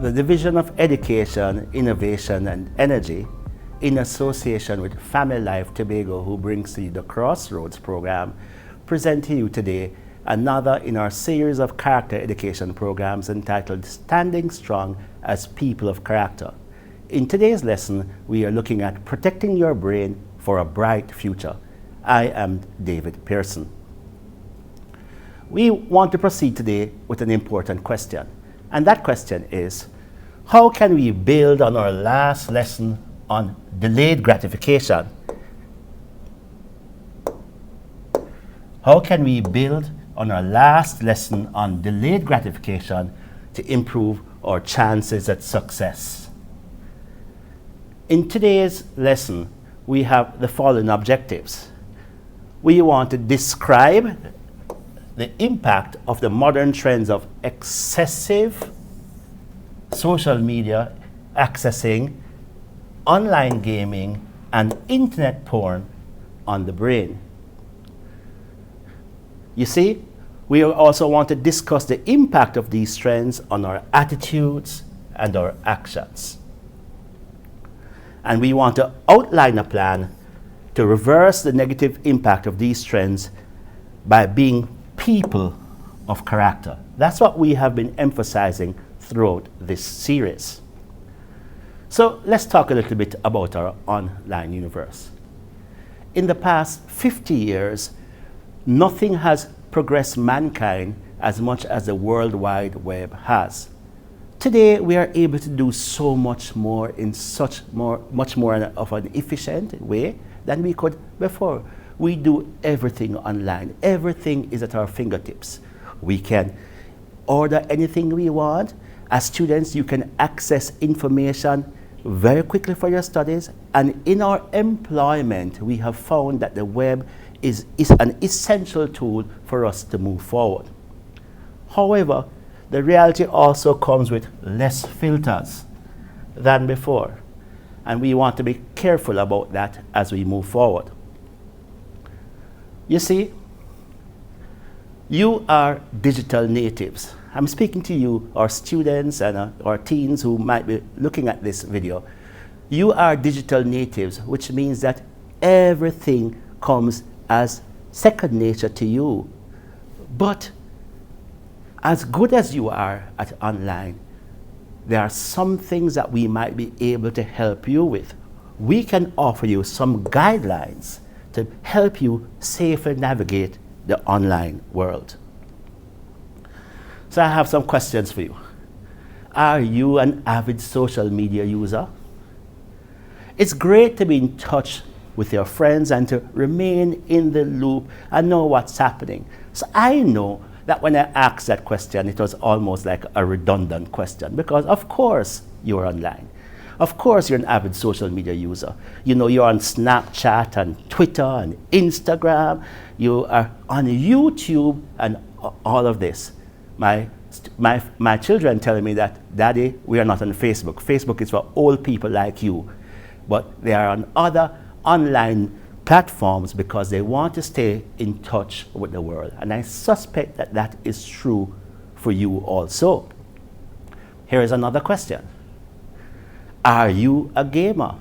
the Division of Education, Innovation and Energy, in association with Family Life Tobago, who brings to you the Crossroads program, present to you today another in our series of character education programs entitled Standing Strong as People of Character. In today's lesson, we are looking at protecting your brain for a bright future. I am David Pearson. We want to proceed today with an important question, and that question is, how can we build on our last lesson on delayed gratification? How can we build on our last lesson on delayed gratification to improve our chances at success? In today's lesson, we have the following objectives. We want to describe the impact of the modern trends of excessive social media accessing, online gaming, and internet porn on the brain. You see, we also want to discuss the impact of these trends on our attitudes and our actions. And we want to outline a plan to reverse the negative impact of these trends by being people of character. That's what we have been emphasizing throughout this series. So let's talk a little bit about our online universe. In the past 50 years, nothing has progressed mankind as much as the World Wide Web has. Today, we are able to do so much more in much more of an efficient way than we could before. We do everything online. Everything is at our fingertips. We can order anything we want. As students, you can access information very quickly for your studies. And in our employment, we have found that the web is an essential tool for us to move forward. However, the reality also comes with less filters than before. And we want to be careful about that as we move forward. You see, you are digital natives. I'm speaking to you, our students and our teens who might be looking at this video. You are digital natives, which means that everything comes as second nature to you. But as good as you are at online, there are some things that we might be able to help you with. We can offer you some guidelines to help you safely navigate the online world. So I have some questions for you. Are you an avid social media user? It's great to be in touch with your friends and to remain in the loop and know what's happening. So I know that when I asked that question, it was almost like a redundant question, because of course you're online. Of course you're an avid social media user. You know, you're on Snapchat and Twitter and Instagram. You are on YouTube and all of this. My children tell me that, Daddy, we are not on Facebook. Facebook is for old people like you. But they are on other online platforms because they want to stay in touch with the world. And I suspect that that is true for you also. Here is another question. Are you a gamer?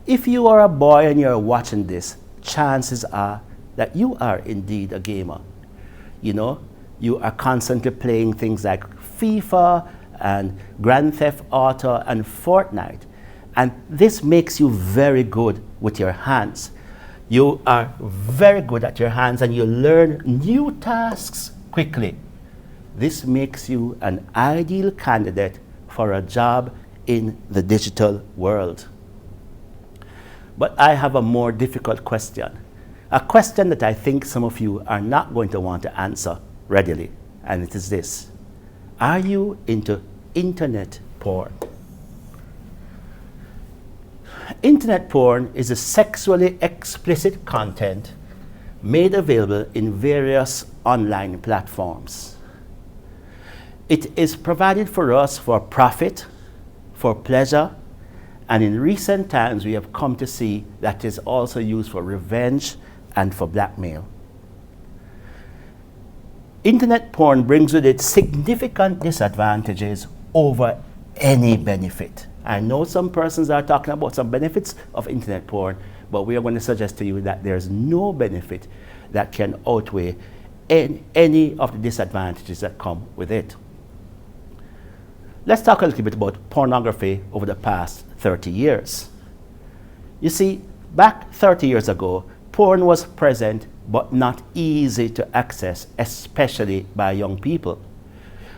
If you are a boy and you're watching this, chances are that you are indeed a gamer. You know, you are constantly playing things like FIFA and Grand Theft Auto and Fortnite. And this makes you very good with your hands. You are very good at your hands and you learn new tasks quickly. This makes you an ideal candidate for a job in the digital world. But I have a more difficult question. A question that I think some of you are not going to want to answer readily. And it is this. Are you into internet porn? Internet porn is a sexually explicit content made available in various online platforms. It is provided for us for profit, for pleasure, and in recent times we have come to see that it is also used for revenge and for blackmail. Internet porn brings with it significant disadvantages over any benefit. I know some persons are talking about some benefits of internet porn, but we are going to suggest to you that there's no benefit that can outweigh any of the disadvantages that come with it. Let's talk a little bit about pornography over the past 30 years. You see, back 30 years ago, porn was present but not easy to access, especially by young people.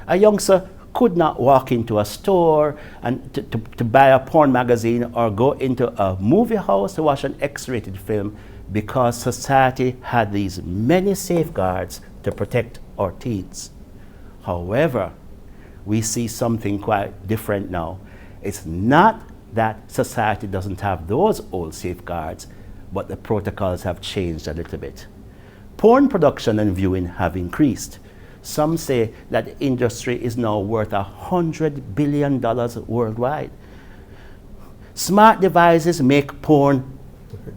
A youngster could not walk into a store and to buy a porn magazine or go into a movie house to watch an X-rated film because society had these many safeguards to protect our teens. However, we see something quite different now. It's not that society doesn't have those old safeguards, but the protocols have changed a little bit. Porn production and viewing have increased. Some say that the industry is now worth $100 billion worldwide. Smart devices make porn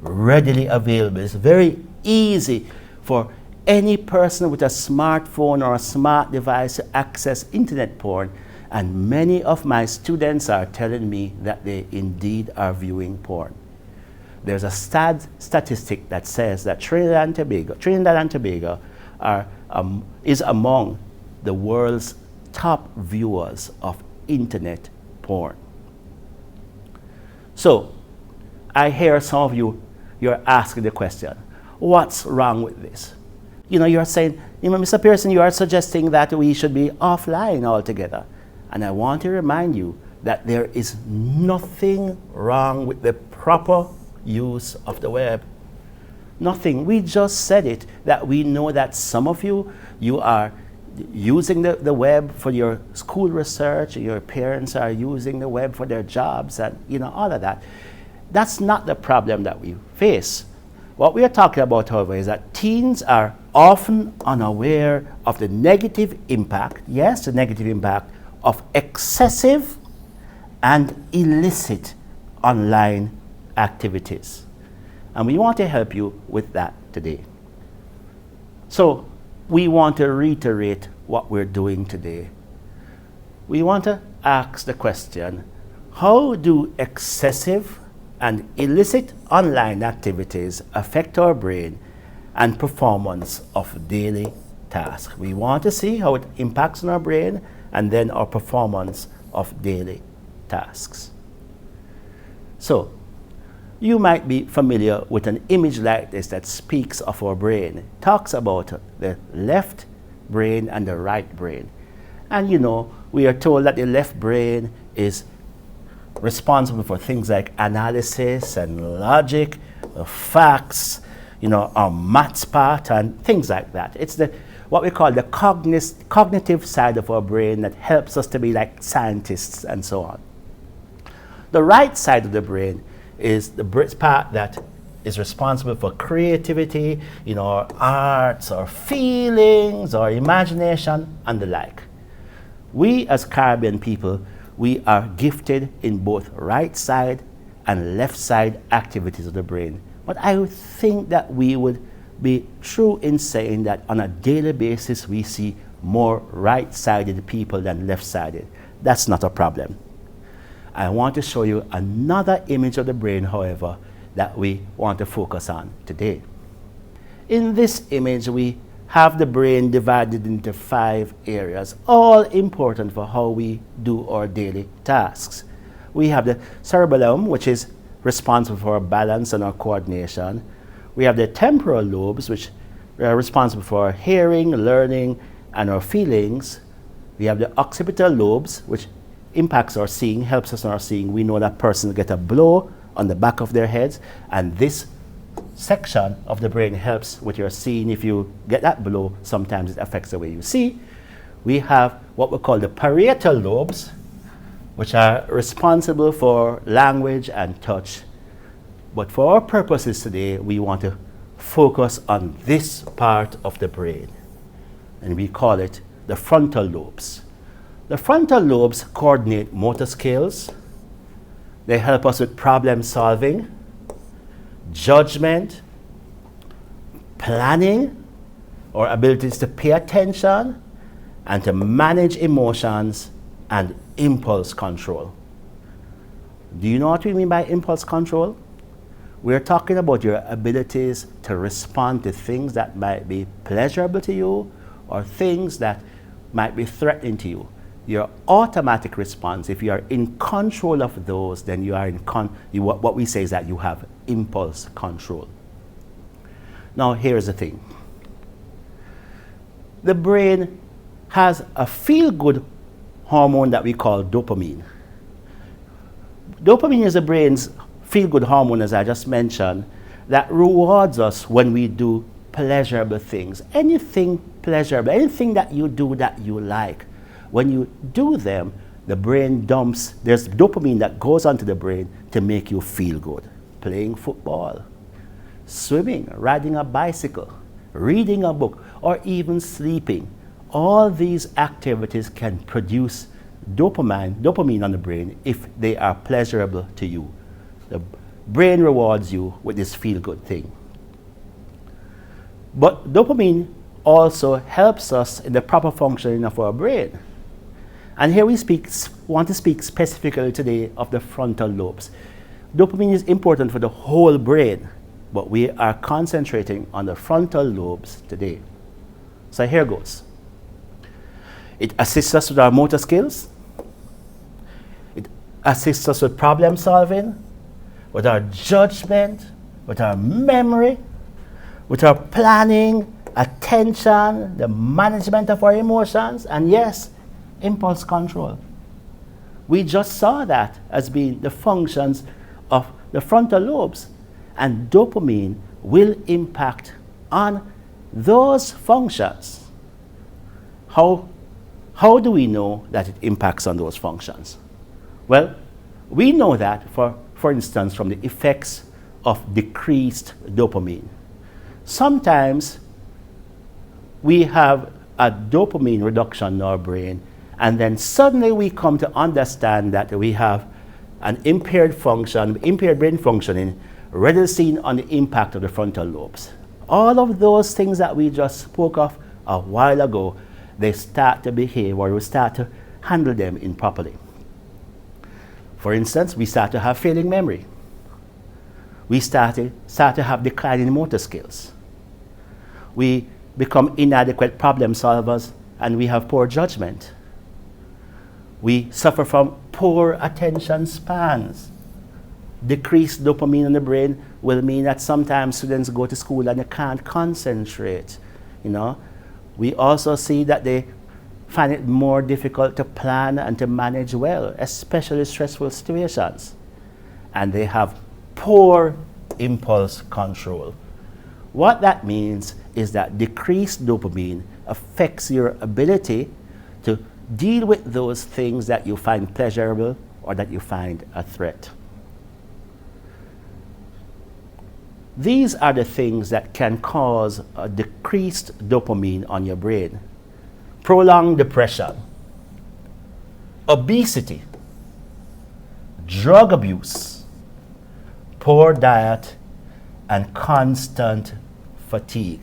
readily available. It's very easy for any person with a smartphone or a smart device to access internet porn, and many of my students are telling me that they indeed are viewing porn. There's a statistic that says that Trinidad and Tobago is among the world's top viewers of internet porn. So, I hear some of you, you're asking the question, what's wrong with this? You know, you're saying, Mr. Pearson, you are suggesting that we should be offline altogether. And I want to remind you that there is nothing wrong with the proper use of the web. Nothing. We just said it, that we know that some of you are using the web for your school research, your parents are using the web for their jobs, and all of that. That's not the problem that we face. What we are talking about, however, is that teens are often unaware of the negative impact, yes, the negative impact of excessive and illicit online activities. And we want to help you with that today. So we want to reiterate what we're doing today. We want to ask the question, how do excessive and illicit online activities affect our brain and performance of daily tasks? We want to see how it impacts on our brain and then our performance of daily tasks. So, you might be familiar with an image like this that speaks of our brain. It talks about the left brain and the right brain. And we are told that the left brain is responsible for things like analysis and logic, facts, our maths part and things like that. It's what we call the cognitive side of our brain that helps us to be like scientists and so on. The right side of the brain is the part that is responsible for creativity, our arts, our feelings, our imagination, and the like. We as Caribbean people, we are gifted in both right side and left side activities of the brain. But I would think that we would be true in saying that on a daily basis we see more right-sided people than left-sided. That's not a problem. I want to show you another image of the brain, however, that we want to focus on today. In this image, we have the brain divided into 5 areas, all important for how we do our daily tasks. We have the cerebellum, which is responsible for our balance and our coordination. We have the temporal lobes, which are responsible for our hearing, learning, and our feelings. We have the occipital lobes, which impacts our seeing, helps us in our seeing. We know that persons get a blow on the back of their heads, and this section of the brain helps with your seeing. If you get that blow, sometimes it affects the way you see. We have what we call the parietal lobes, which are responsible for language and touch. But for our purposes today, we want to focus on this part of the brain, and we call it the frontal lobes. The frontal lobes coordinate motor skills. They help us with problem solving, judgment, planning, our abilities to pay attention, and to manage emotions and impulse control. Do you know what we mean by impulse control? We're talking about your abilities to respond to things that might be pleasurable to you or things that might be threatening to you. Your automatic response, if you are in control of those, then you are what we say is that you have impulse control. Now, here's the thing. The brain has a feel-good hormone that we call dopamine. Dopamine is the brain's feel-good hormone, as I just mentioned, that rewards us when we do pleasurable things. Anything pleasurable, anything that you do that you like. When you do them, the brain dumps, there's dopamine that goes onto the brain to make you feel good. Playing football, swimming, riding a bicycle, reading a book, or even sleeping. All these activities can produce dopamine on the brain if they are pleasurable to you. The brain rewards you with this feel-good thing. But dopamine also helps us in the proper functioning of our brain. And here we want to speak specifically today of the frontal lobes. Dopamine is important for the whole brain, but we are concentrating on the frontal lobes today. So here goes. It assists us with our motor skills. It assists us with problem solving, with our judgment, with our memory, with our planning, attention, the management of our emotions, and yes, impulse control. We just saw that as being the functions of the frontal lobes, and dopamine will impact on those functions. How do we know that it impacts on those functions? Well, we know that, for instance, from the effects of decreased dopamine. Sometimes we have a dopamine reduction in our brain, and then suddenly we come to understand that we have an impaired brain functioning, readily seen on the impact of the frontal lobes. All of those things that we just spoke of a while ago, they start to behave, or we start to handle them improperly. For instance, we start to have failing memory. We start to have declining motor skills. We become inadequate problem solvers, and we have poor judgment. We suffer from poor attention spans. Decreased dopamine in the brain will mean that sometimes students go to school and they can't concentrate. We also see that they find it more difficult to plan and to manage well, especially stressful situations. And they have poor impulse control. What that means is that decreased dopamine affects your ability to deal with those things that you find pleasurable or that you find a threat. These are the things that can cause a decreased dopamine on your brain. Prolonged depression, obesity, drug abuse, poor diet, and constant fatigue.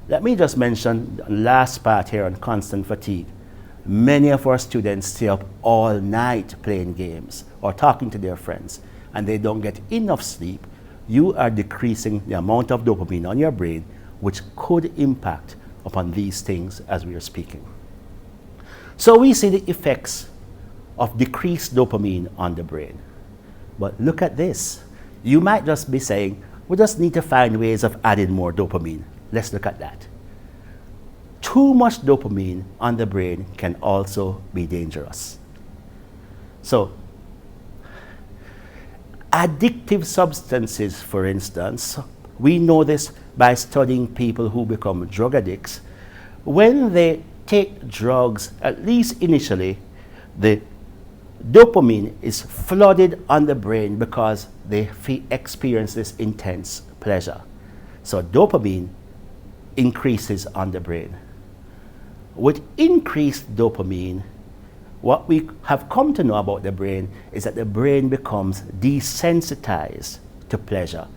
Let me just mention the last part here on constant fatigue. Many of our students stay up all night playing games or talking to their friends, and they don't get enough sleep. You are decreasing the amount of dopamine on your brain, which could impact upon these things as we are speaking. So we see the effects of decreased dopamine on the brain. But look at this. You might just be saying, we just need to find ways of adding more dopamine. Let's look at that. Too much dopamine on the brain can also be dangerous. So, addictive substances, for instance, we know this by studying people who become drug addicts. When they take drugs, at least initially, the dopamine is flooded on the brain because they experience this intense pleasure. So dopamine increases on the brain. With increased dopamine, what we have come to know about the brain is that the brain becomes desensitized to pleasure.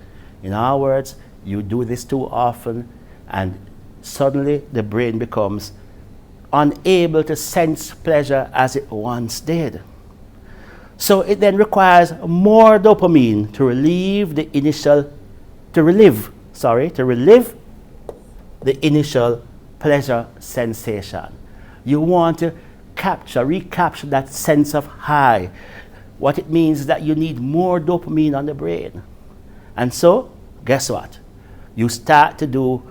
In other words, you do this too often, and suddenly the brain becomes unable to sense pleasure as it once did. So it then requires more dopamine to relieve the initial pleasure sensation. You want to recapture that sense of high. What it means is that you need more dopamine on the brain. And so, guess what? You start to do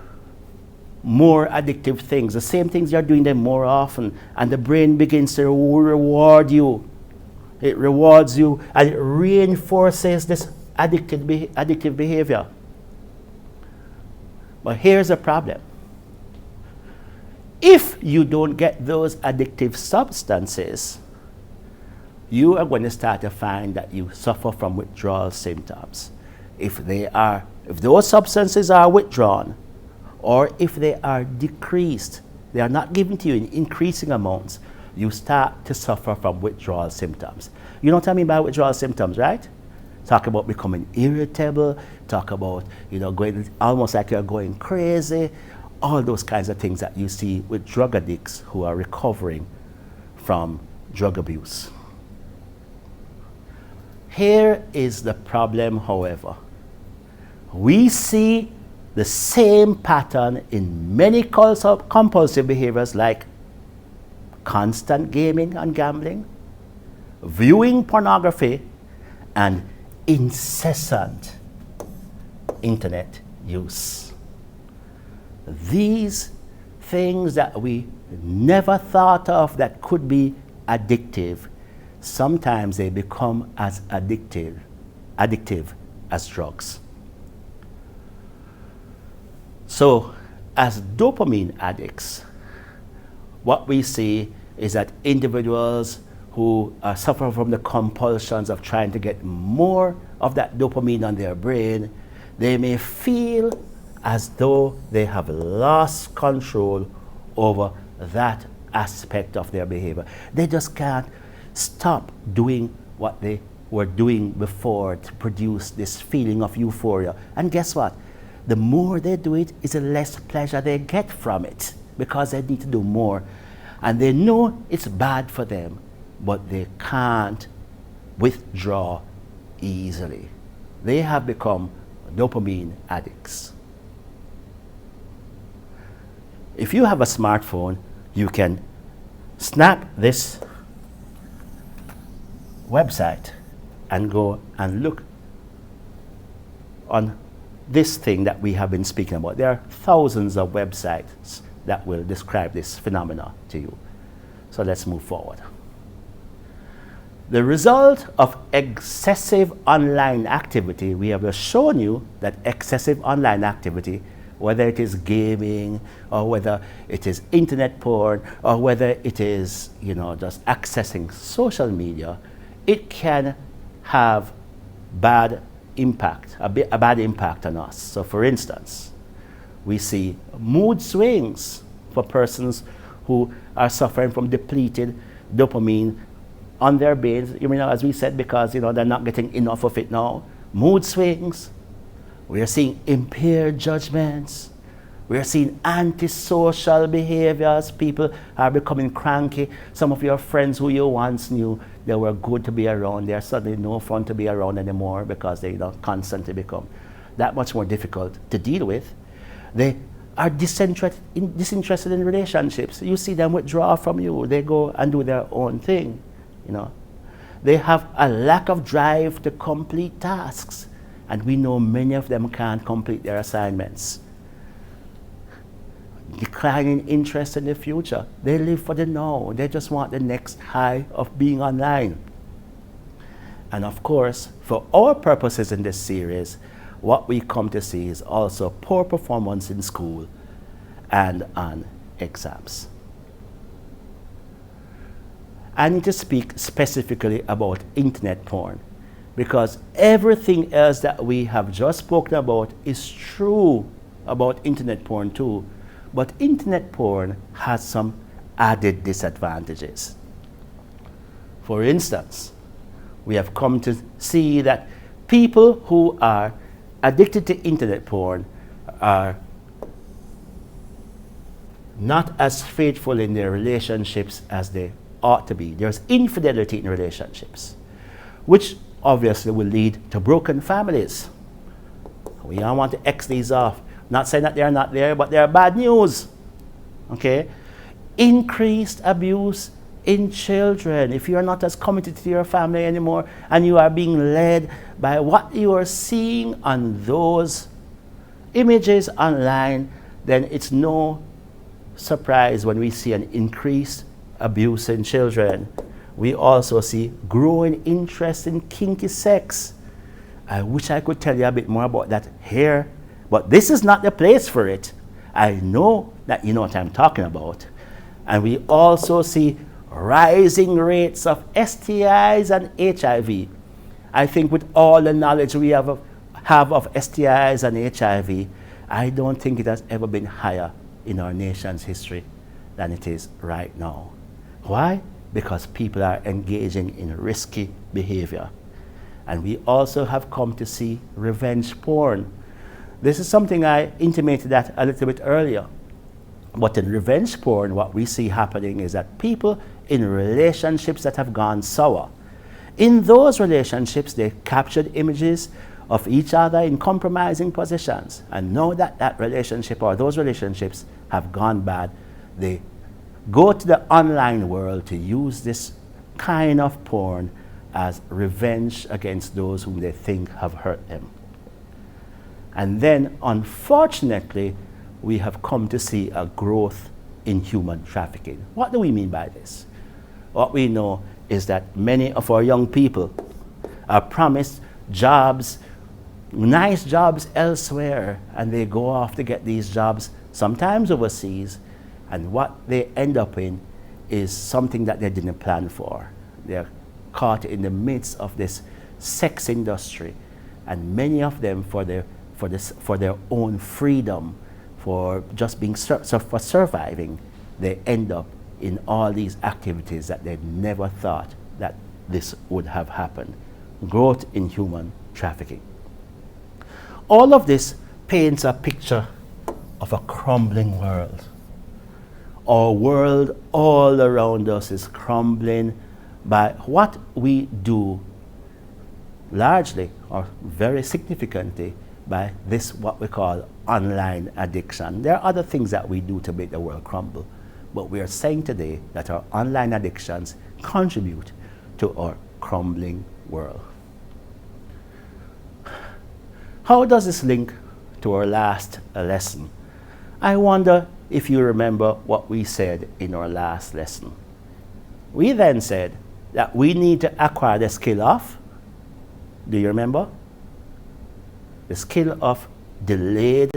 more addictive things, the same things you're doing them more often, and the brain begins to reward you. It rewards you and it reinforces this addictive behavior. But here's the problem. If you don't get those addictive substances, you are going to start to find that you suffer from withdrawal symptoms. If those substances are withdrawn, or if they are decreased, they are not given to you in increasing amounts, you start to suffer from withdrawal symptoms. You know what I mean by withdrawal symptoms, right? Talk about becoming irritable, talk about, going almost like you're going crazy, all those kinds of things that you see with drug addicts who are recovering from drug abuse. Here is the problem, however. We see the same pattern in many compulsive behaviors like constant gaming and gambling, viewing pornography, and incessant internet use. These things that we never thought of that could be addictive, sometimes they become as addictive as drugs. So, as dopamine addicts, what we see is that individuals who suffer from the compulsions of trying to get more of that dopamine on their brain, they may feel as though they have lost control over that aspect of their behavior. They just can't stop doing what they were doing before to produce this feeling of euphoria. And guess what? The more they do it, is the less pleasure they get from it, because they need to do more. And they know it's bad for them, but they can't withdraw easily. They have become dopamine addicts. If you have a smartphone, you can snap this website and go and look on this thing that we have been speaking about. There are thousands of websites that will describe this phenomena to you. So let's move forward. The result of excessive online activity, we have shown you that excessive online activity, whether it is gaming or whether it is internet porn or whether it is, just accessing social media, it can have a bad impact on us. So for instance, we see mood swings for persons who are suffering from depleted dopamine on their brains, as we said, because they're not getting enough of it now. Mood swings. We are seeing impaired judgments. We are seeing antisocial behaviors. People are becoming cranky. Some of your friends who you once knew, they were good to be around, they're suddenly no fun to be around anymore because they constantly become that much more difficult to deal with. They are disinterested in relationships. You see them withdraw from you. They go and do their own thing. They have a lack of drive to complete tasks, and we know many of them can't complete their assignments. Declining interest in the future. They live for the now. They just want the next high of being online. And of course, for our purposes in this series, what we come to see is also poor performance in school and on exams. I need to speak specifically about internet porn, because everything else that we have just spoken about is true about internet porn too. But internet porn has some added disadvantages. For instance, we have come to see that people who are addicted to internet porn are not as faithful in their relationships as they ought to be. There's infidelity in relationships. which obviously will lead to broken families. We don't want to X these off. Not saying that they are not there, but they are bad news. Okay? Increased abuse in children. If you are not as committed to your family anymore and you are being led by what you are seeing on those images online, then it's no surprise when we see an increased abuse in children. We also see growing interest in kinky sex. I wish I could tell you a bit more about that here, but this is not the place for it. I know that you know what I'm talking about. And we also see rising rates of STIs and HIV. I think with all the knowledge we have of STIs and HIV, I don't think it has ever been higher in our nation's history than it is right now. Why? Because people are engaging in risky behavior. And we also have come to see revenge porn. This is something I intimated that a little bit earlier. But in revenge porn, what we see happening is that people in relationships that have gone sour, in those relationships, they captured images of each other in compromising positions. And now that that relationship or those relationships have gone bad, they go to the online world to use this kind of porn as revenge against those whom they think have hurt them. And then, unfortunately, we have come to see a growth in human trafficking. What do we mean by this? What we know is that many of our young people are promised jobs, nice jobs elsewhere, and they go off to get these jobs, sometimes overseas, and what they end up in is something that they didn't plan for. They're caught in the midst of this sex industry, and many of them, for their own freedom, for just being for surviving, they end up in all these activities that they never thought that this would have happened. Growth in human trafficking. All of this paints a picture of a crumbling world. Our world all around us is crumbling by what we do, largely or very significantly, by this what we call online addiction. There are other things that we do to make the world crumble, but we are saying today that our online addictions contribute to our crumbling world. How does this link to our last lesson? I wonder if you remember what we said in our last lesson. We then said that we need to acquire the skill of, do you remember? The skill of delayed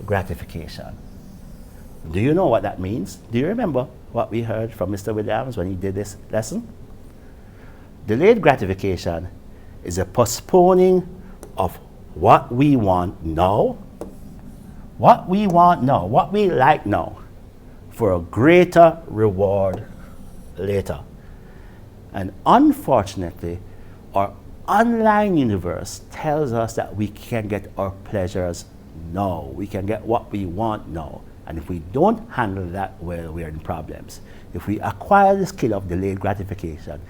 gratification. Do you know what that means? Do you remember what we heard from Mr. Williams when he did this lesson? Delayed gratification is a postponing of what we want now, what we like now, for a greater reward later. And unfortunately, our online universe tells us that we can get our pleasures now. We can get what we want now. And if we don't handle that well, we're in problems. If we acquire the skill of delayed gratification,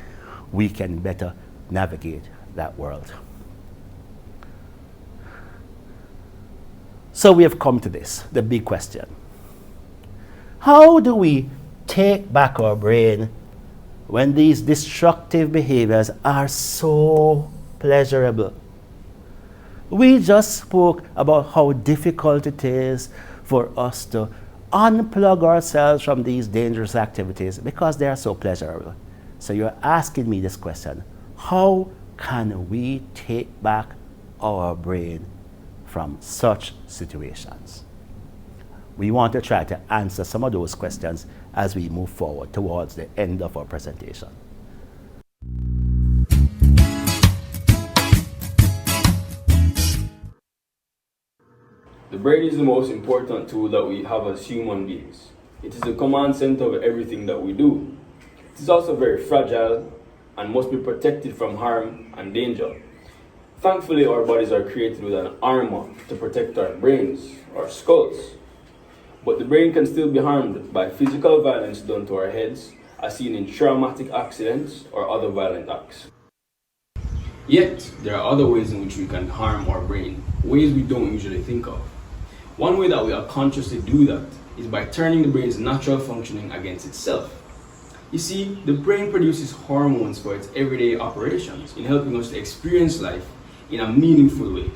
we can better navigate that world. So we have come to this, the big question. How do we take back our brain when these destructive behaviors are so pleasurable? We just spoke about how difficult it is for us to unplug ourselves from these dangerous activities because they are so pleasurable. So you're asking me this question: how can we take back our brain from such situations? We want to try to answer some of those questions as we move forward towards the end of our presentation. The brain is the most important tool that we have as human beings. It is the command center of everything that we do. It is also very fragile and must be protected from harm and danger. Thankfully, our bodies are created with an armor to protect our brains, our skulls. But the brain can still be harmed by physical violence done to our heads, as seen in traumatic accidents or other violent acts. Yet, there are other ways in which we can harm our brain, ways we don't usually think of. One way that we unconsciously do that is by turning the brain's natural functioning against itself. You see, the brain produces hormones for its everyday operations in helping us to experience life in a meaningful way.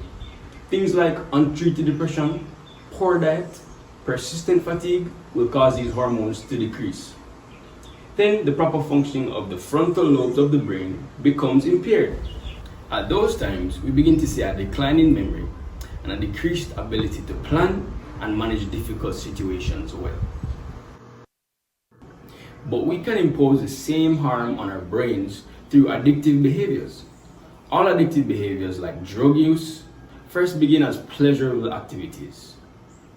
Things like untreated depression, poor diet, persistent fatigue will cause these hormones to decrease. Then the proper functioning of the frontal lobes of the brain becomes impaired. At those times, we begin to see a decline in memory and a decreased ability to plan and manage difficult situations well. But we can impose the same harm on our brains through addictive behaviors. All addictive behaviors like drug use first begin as pleasurable activities,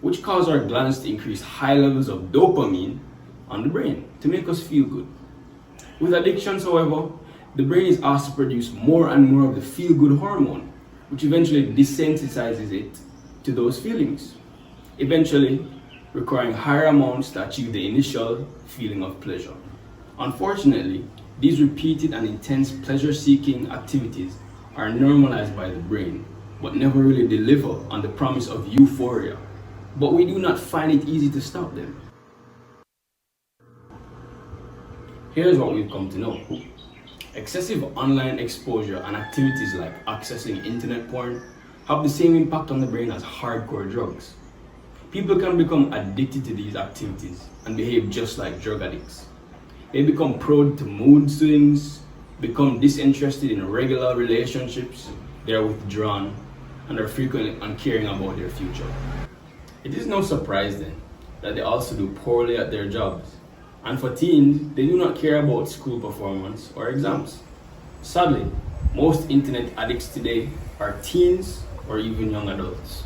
which cause our glands to increase high levels of dopamine on the brain to make us feel good. With addictions, however, the brain is asked to produce more and more of the feel-good hormone, which eventually desensitizes it to those feelings, eventually requiring higher amounts to achieve the initial feeling of pleasure. Unfortunately, these repeated and intense pleasure-seeking activities are normalized by the brain, but never really deliver on the promise of euphoria. But we do not find it easy to stop them. Here's what we've come to know. Excessive online exposure and activities like accessing internet porn have the same impact on the brain as hardcore drugs. People can become addicted to these activities and behave just like drug addicts. They become prone to mood swings, become disinterested in regular relationships, they are withdrawn, and are frequently uncaring about their future. It is no surprise then that they also do poorly at their jobs. And for teens, they do not care about school performance or exams. Sadly, most internet addicts today are teens or even young adults.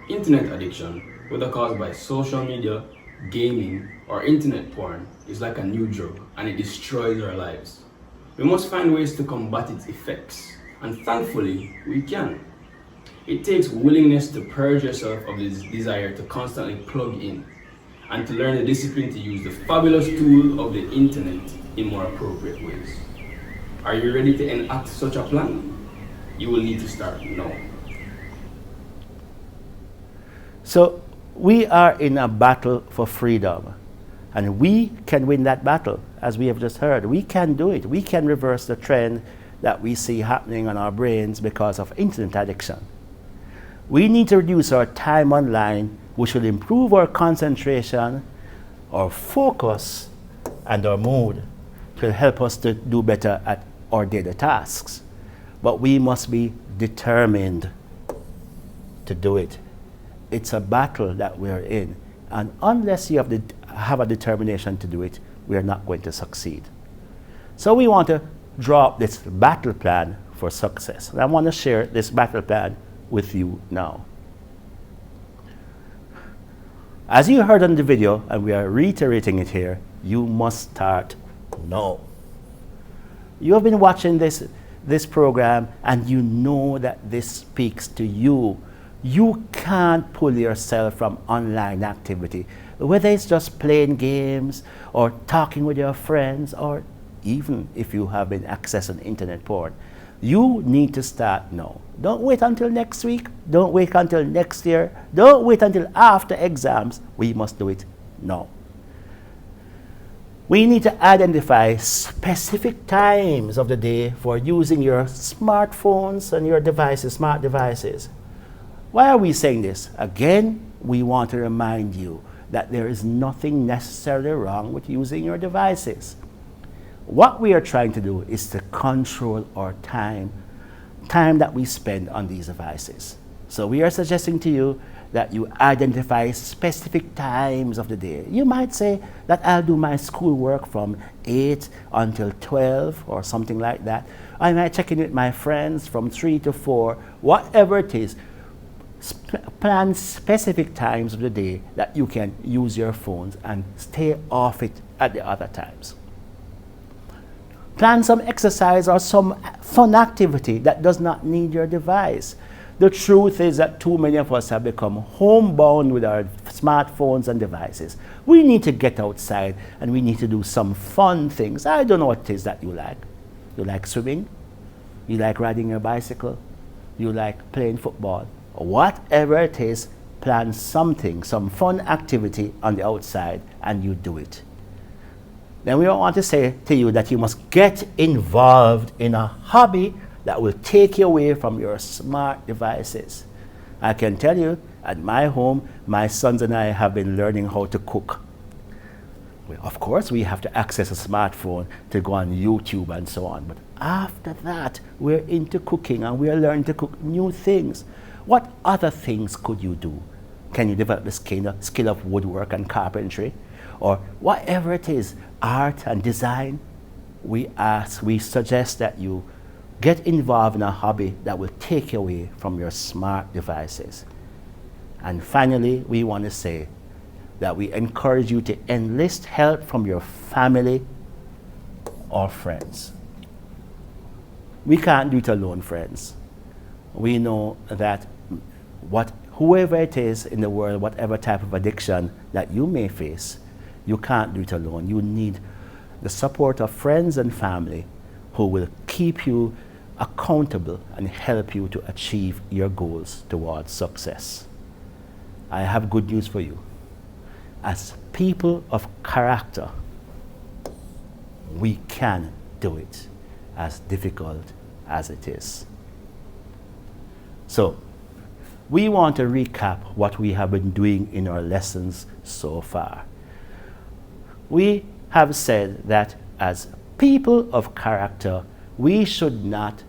Internet addiction, whether caused by social media, gaming, or internet porn, is like a new drug and it destroys our lives. We must find ways to combat its effects, and thankfully, we can. It takes willingness to purge yourself of this desire to constantly plug in, and to learn the discipline to use the fabulous tool of the internet in more appropriate ways. Are you ready to enact such a plan? You will need to start now. So we are in a battle for freedom, and we can win that battle, as we have just heard. We can do it. We can reverse the trend that we see happening on our brains because of internet addiction. We need to reduce our time online, which will improve our concentration, our focus, and our mood. It will help us to do better at our daily tasks. But we must be determined to do it. It's a battle that we're in. And unless you have a determination to do it, we are not going to succeed. So we want to draw up this battle plan for success. And I want to share this battle plan with you now. As you heard on the video, and we are reiterating it here, you must start now. You have been watching this program and you know that this speaks to you. You can't pull yourself from online activity, whether it's just playing games or talking with your friends, or even if you have been accessing internet porn. You need to start now. Don't wait until next week. Don't wait until next year. Don't wait until after exams. We must do it now. We need to identify specific times of the day for using your smartphones and your devices, smart devices. Why are we saying this? Again, we want to remind you that there is nothing necessarily wrong with using your devices. What we are trying to do is to control our time that we spend on these devices. So we are suggesting to you that you identify specific times of the day. You might say that I'll do my schoolwork from 8 until 12 or something like that. I might check in with my friends from 3 to 4, whatever it is. Plan specific times of the day that you can use your phones and stay off it at the other times. Plan some exercise or some fun activity that does not need your device. The truth is that too many of us have become homebound with our smartphones and devices. We need to get outside and we need to do some fun things. I don't know what it is that you like. You like swimming? You like riding your bicycle? You like playing football? Whatever it is, plan something, some fun activity on the outside, and you do it. Then we don't want to say to you that you must get involved in a hobby that will take you away from your smart devices. I can tell you, at my home, my sons and I have been learning how to cook. Of course, we have to access a smartphone to go on YouTube and so on. But after that, we're into cooking and we're learning to cook new things. What other things could you do? Can you develop the skill of woodwork and carpentry? Or whatever it is, art and design? We suggest that you get involved in a hobby that will take you away from your smart devices. And finally, we want to say that we encourage you to enlist help from your family or friends. We can't do it alone, friends. We know that whoever it is in the world, whatever type of addiction that you may face, you can't do it alone. You need the support of friends and family who will keep you accountable and help you to achieve your goals towards success. I have good news for you. As people of character, we can do it, as difficult as it is. So, we want to recap what we have been doing in our lessons so far. We have said that as people of character, we should not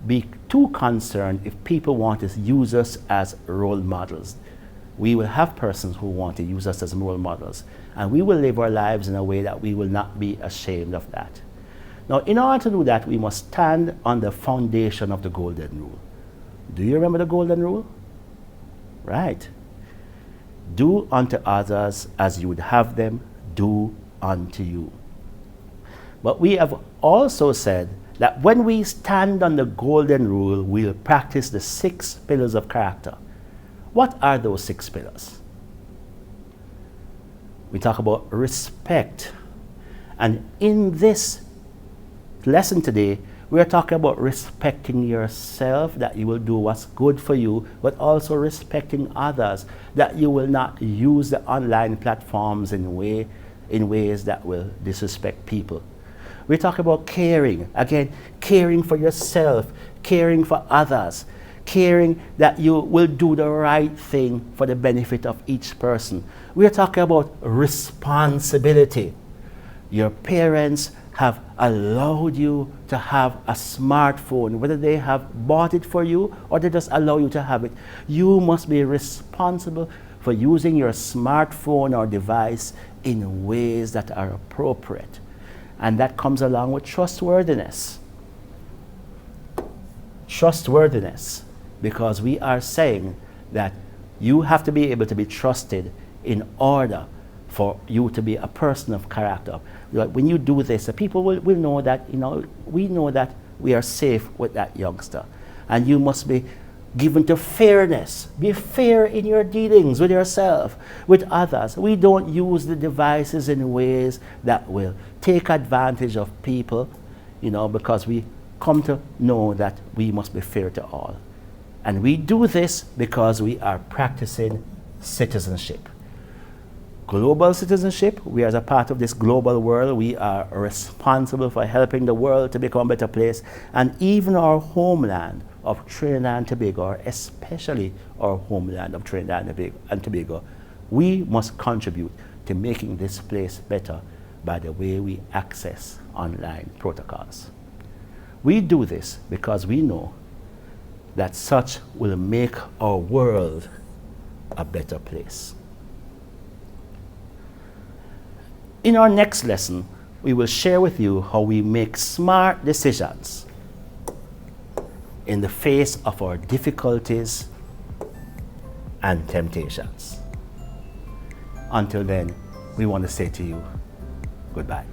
be too concerned if people want to use us as role models. We will have persons who want to use us as role models, and we will live our lives in a way that we will not be ashamed of that. Now, in order to do that, we must stand on the foundation of the golden rule. Do you remember the golden rule? Right. Do unto others as you would have them do unto you. But we have also said that when we stand on the golden rule, we'll practice the 6 pillars of character. What are those 6 pillars? We talk about respect. And in this lesson today, we are talking about respecting yourself, that you will do what's good for you, but also respecting others, that you will not use the online platforms in ways that will disrespect people. We talk about caring. Again, caring for yourself, caring for others, caring that you will do the right thing for the benefit of each person. We are talking about responsibility. Your parents have allowed you to have a smartphone, whether they have bought it for you or they just allow you to have it. You must be responsible for using your smartphone or device in ways that are appropriate. And that comes along with trustworthiness. Trustworthiness, because we are saying that you have to be able to be trusted in order for you to be a person of character. When you do this, the people will know that, we know that we are safe with that youngster. And you must be given to fairness. Be fair in your dealings with yourself, with others. We don't use the devices in ways that will take advantage of people, because we come to know that we must be fair to all. And we do this because we are practicing citizenship. Global citizenship, we as a part of this global world, we are responsible for helping the world to become a better place. And even our homeland of Trinidad and Tobago, or especially our homeland of Trinidad and Tobago, we must contribute to making this place better by the way we access online protocols. We do this because we know that such will make our world a better place. In our next lesson, we will share with you how we make smart decisions in the face of our difficulties and temptations. Until then, we want to say to you, goodbye.